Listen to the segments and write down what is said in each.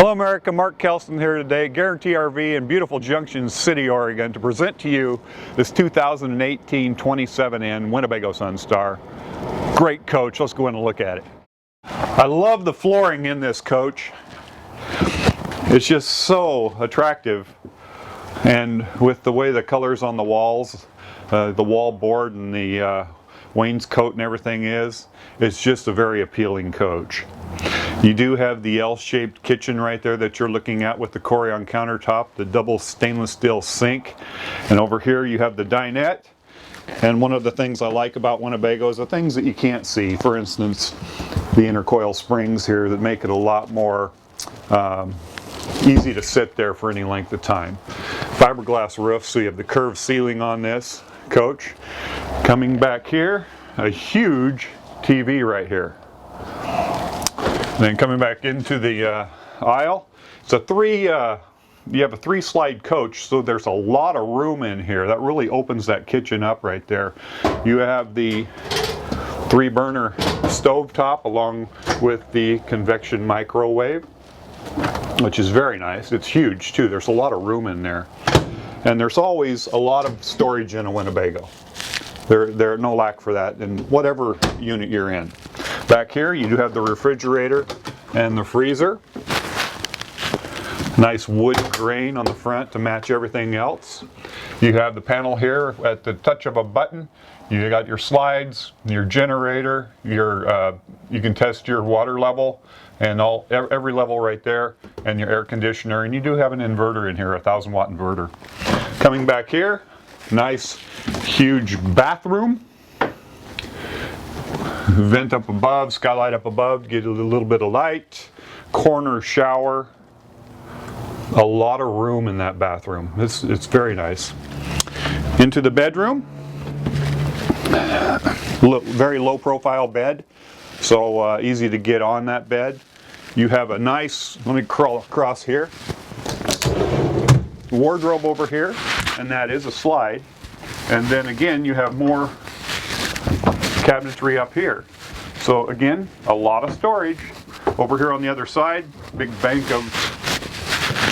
Hello America, Mark Kelson here today, Guarantee RV in beautiful Junction City, Oregon, to present to you this 2018 27N Winnebago Sunstar. Great coach, let's go in and look at it. I love the flooring in this coach. It's just so attractive, and with the way the colors on the walls, the wall board and the wainscot and everything is, it's just a very appealing coach. You do have the L-shaped kitchen right there that you're looking at with the Corian countertop, the double stainless steel sink, and over here you have the dinette. And one of the things I like about Winnebago is the things that you can't see. For instance, the intercoil springs here that make it a lot more easy to sit there for any length of time. Fiberglass roof, so you have the curved ceiling on this coach. Coming back here, a huge TV right here. Then coming back into the aisle, it's a you have a 3-slide coach, so there's a lot of room in here. That really opens that kitchen up right there. You have the 3-burner stovetop along with the convection microwave, which is very nice. It's huge too. There's a lot of room in there. And there's always a lot of storage in a Winnebago. There's no lack for that in whatever unit you're in. Back here you do have the refrigerator and the freezer. Nice wood grain on the front to match everything else. You have the panel here at the touch of a button. You got your slides, your generator, you can test your water level and every level right there, and your air conditioner, and you do have an inverter in here, a 1000-watt inverter. Coming back here, nice huge bathroom. Vent up above, skylight up above to get a little bit of light. Corner shower. A lot of room in that bathroom. It's very nice. Into the bedroom. Very low profile bed, so easy to get on that bed. You have a nice, let me crawl across here, wardrobe over here, and that is a slide. And then again you have more cabinetry up here. So again, a lot of storage. Over here on the other side, big bank of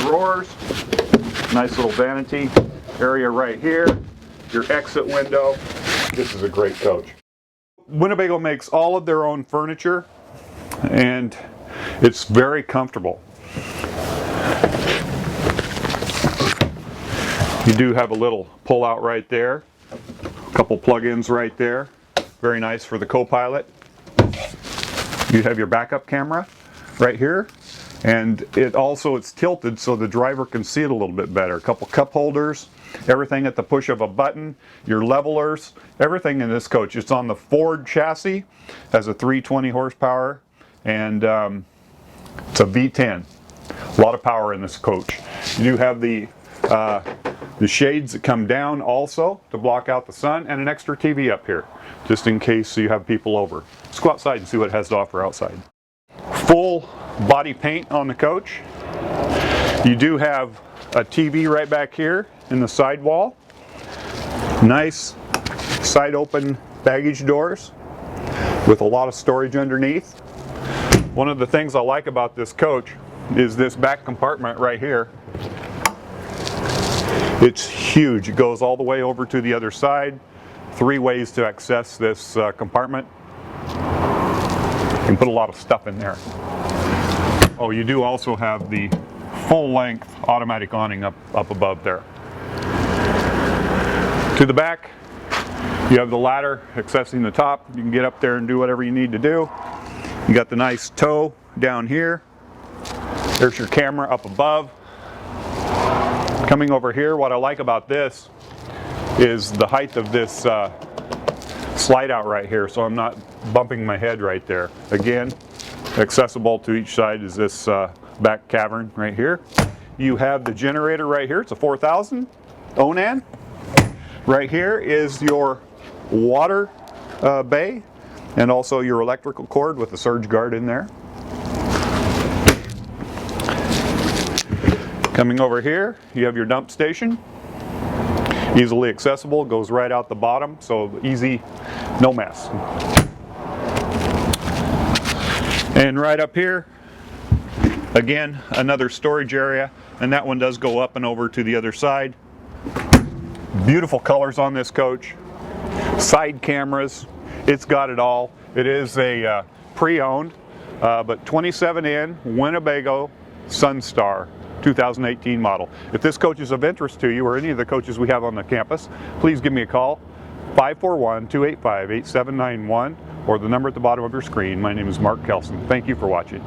drawers, nice little vanity area right here, your exit window. This is a great coach. Winnebago makes all of their own furniture, and it's very comfortable. You do have a little pull out right there, a couple plug-ins right there. Very nice for the co-pilot. You have your backup camera right here, and it's tilted so the driver can see it a little bit better. A couple cup holders, everything at the push of a button, your levelers, everything in this coach. It's on the Ford chassis, has a 320 horsepower, and it's a V10. A lot of power in this coach. You do have the shades that come down also to block out the sun, and an extra TV up here, just in case you have people over. Let's go outside and see what it has to offer outside. Full body paint on the coach. You do have a TV right back here in the sidewall. Nice side open baggage doors with a lot of storage underneath. One of the things I like about this coach is this back compartment right here. It's huge. It goes all the way over to the other side. 3 ways to access this compartment. You can put a lot of stuff in there. Oh, you do also have the full-length automatic awning up above there. To the back, you have the ladder accessing the top. You can get up there and do whatever you need to do. You got the nice toe down here. There's your camera up above. Coming over here, what I like about this is the height of this slide out right here, so I'm not bumping my head right there. Again, accessible to each side is this back cavern right here. You have the generator right here. It's a 4000 Onan. Right here is your water bay, and also your electrical cord with a surge guard in there. Coming over here, you have your dump station. Easily accessible, goes right out the bottom, so easy, no mess. And right up here, Again, another storage area, and that one does go up and over to the other side. Beautiful colors on this coach. Side cameras, it's got it all. It is a pre-owned, but 27N Winnebago Sunstar 2018 model. If this coach is of interest to you or any of the coaches we have on the campus, please give me a call, 541-285-8791, or the number at the bottom of your screen. My name is Mark Kelson. Thank you for watching.